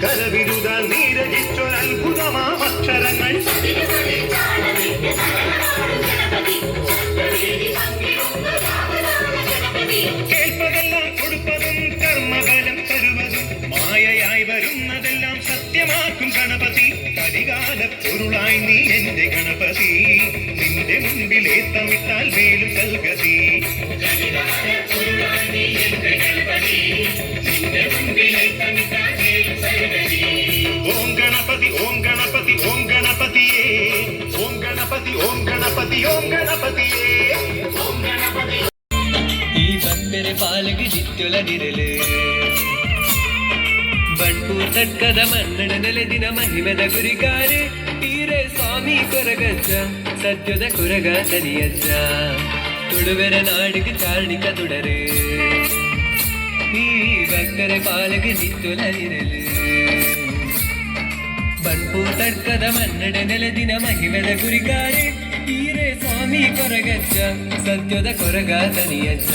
കരവിരുതാൽ നീരജിച്ചൊരത്ഭുതമാമക്ഷരങ്ങൾ കേൾപ്പതെല്ലാം കൊടുപ്പതും കർമ്മബലം തരുവതും മായയായി വരുന്നതെല്ലാം സത്യമാക്കും ഗണപതി കരികാല പൊരുളായി നീ എന്റെ ഗണപതി നിന്റെ മുൻപിലേത്തമിട്ടാൽ വേലും കൽഗതി ഓം ഗണപതി ഓം ഗണപതി ഓം ഗണപതിയേ ഓം ഗണപതി ഓം ഗണപതി ഓം ഗണപതിയേ ഓം ഗണപതി ഈ ഭക്തരെ പാലകി ജിത്തൊല നിരല് ಬಣ್ಪೂರ್ ತಟ್ಕದ ಮನ್ನಡ ನೆಲೆದಿನ ಮಹಿಮೆದ ಗುರಿಗಾರೆ ತೀರೆ ಸ್ವಾಮಿ ಕೊರಗಜ್ಜ ಸತ್ಯದ ಕೊರಗ ತನಿಯಜ್ಜ ತುಳುವೆರ ನಾಡಿಗೆ ಚಾರ್ಣಿಕ ತುಡರೆ ಈ ಭಕ್ತರ ಪಾಲಗೆ ನಿತ್ತೊಲ ನಿರಲು ಬಣ್ಪೂರ್ ತಟ್ಕದ ಮನ್ನಡ ನೆಲೆದಿನ ಮಹಿಮೆದ ಗುರಿಗಾರೆ ತೀರೆ ಸ್ವಾಮಿ ಕೊರಗಜ್ಜ ಸತ್ಯದ ಕೊರಗ ತನಿಯಜ್ಜ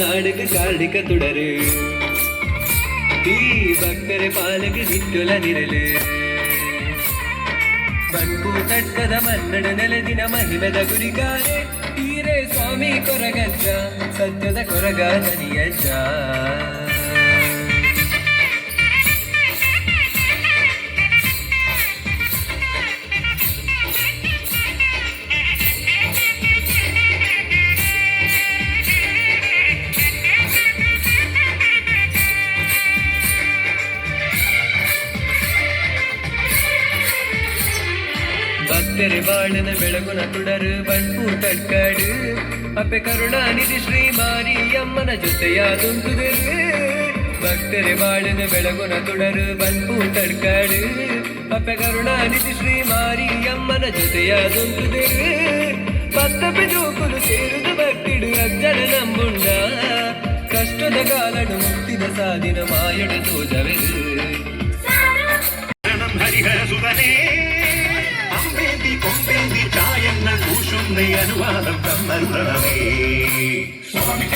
ನಾಡಕ ಕಾರ್ಡಿಕ ತುಡರು ಈ ಭಕ್ತರ ಪಾಲಕ ನಿತ್ತೊಲ ನಿರಲು ಬಣ್ಪು ತಟ್ಕದ ಮನ್ನಡ ನೆಲದಿನ ಮಹಿಮೆದ ಗುರಿಗಾರೆ ತೀರೆ ಸ್ವಾಮಿ ಕೊರಗಜ್ಜ ಸತ್ಯದ ಕೊರಗ ತನಿಯಜ್ಜ ಭಕ್ತರೆ ಬಾಳನ ಬೆಳಗುನ ತುಡರು ಬಣ್ಪು ತಟ್ಕಾಡು ಅಪ್ಪೆ ಕರುಣಾನಿಧಿ ಶ್ರೀ ಮಾರಿಯಮ್ಮನ ಜೊತೆಯಾದುಂಟುದರು ಭಕ್ತರೆ ಬಾಳನ ಬೆಳಗುನ ತುಡರು ಬಣ್ಪು ತಟ್ಕಾಡು ಅಪ್ಪೆ ಕರುಣಾನಿಧಿ ಶ್ರೀ ಮಾರಿಯಮ್ಮನ ಜೊತೆಯಾದುಂಟುದರು ಪತ್ತಪ್ಪೆ ಜೋಕುಲು ಸೇರಿದ ಭಕ್ತಿಡು ಅಜ್ಜನ ನಂಬುಂಡ ಕಷ್ಟದ ಕಾಲನು ಮುಕ್ತಿದ ಸಾಧಿನ ಮಾಯಡ ತೋಜವೆರು ഹരിഹര സുതനേ കൊമ്പേന്തി ചായങ്ങൾ പൂശുന്ന അനുവാദം തന്നരുളണമേ സ്വാമി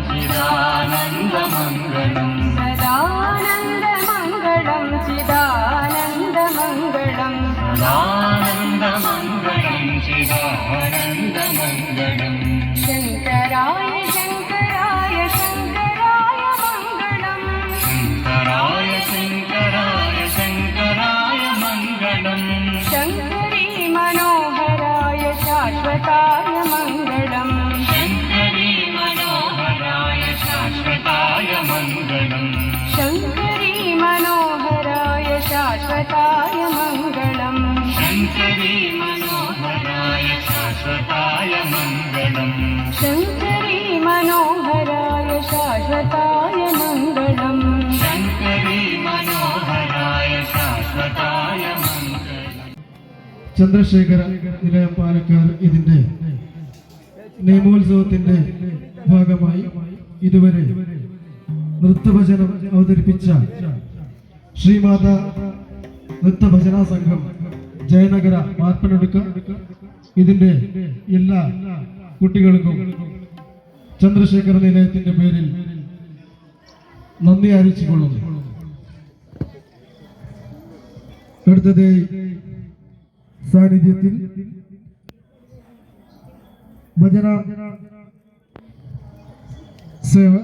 ചിദാനന്ദമംഗളം സദാനന്ദമംഗളം ചിദാനന്ദമംഗളം സദാനന്ദമംഗളം ചിദാനന്ദമംഗളം ശങ്കരായ ശങ്കരായ ശങ്കരായ മംഗളം ശങ്കരായ ശങ്കരായ ശങ്കരായ മംഗളം ശങ്കരീ മനോഹരായ ശാശ്വതായ മംഗളം ശങ്കരീ മനോഹരായ ശാശ്വതായ മംഗളം ശങ്കരീ മനോഹരായ ശാശ്വതായ മംഗളം ശങ്കരീ മനോഹരായ ശാശ്വതായ മംഗളം ശങ്കരീ മനോഹരായ ശാശ്വതായ മംഗളം ശങ്കരീ മനോഹരായ ശാശ്വതായ മംഗളം. ചന്ദ്രശേഖര നിലയം പാലക്കാട് ഇതിന്റെ നിയമോത്സവത്തിന്റെ ഭാഗമായി ഇതുവരെ നൃത്തഭജനം അവതരിപ്പിച്ച ശ്രീമാത നൃത്തഭജന സംഘം ജയനഗര മാർപ്പനടുക്ക ഇതിന്റെ എല്ലാ കുട്ടികൾക്കും ചന്ദ്രശേഖര നിലയത്തിന്റെ പേരിൽ നന്ദി അറിയിച്ചുകൊള്ളുന്നു. അടുത്തത് സാന്നിധ്യത്തിൽ ഭജന സേവ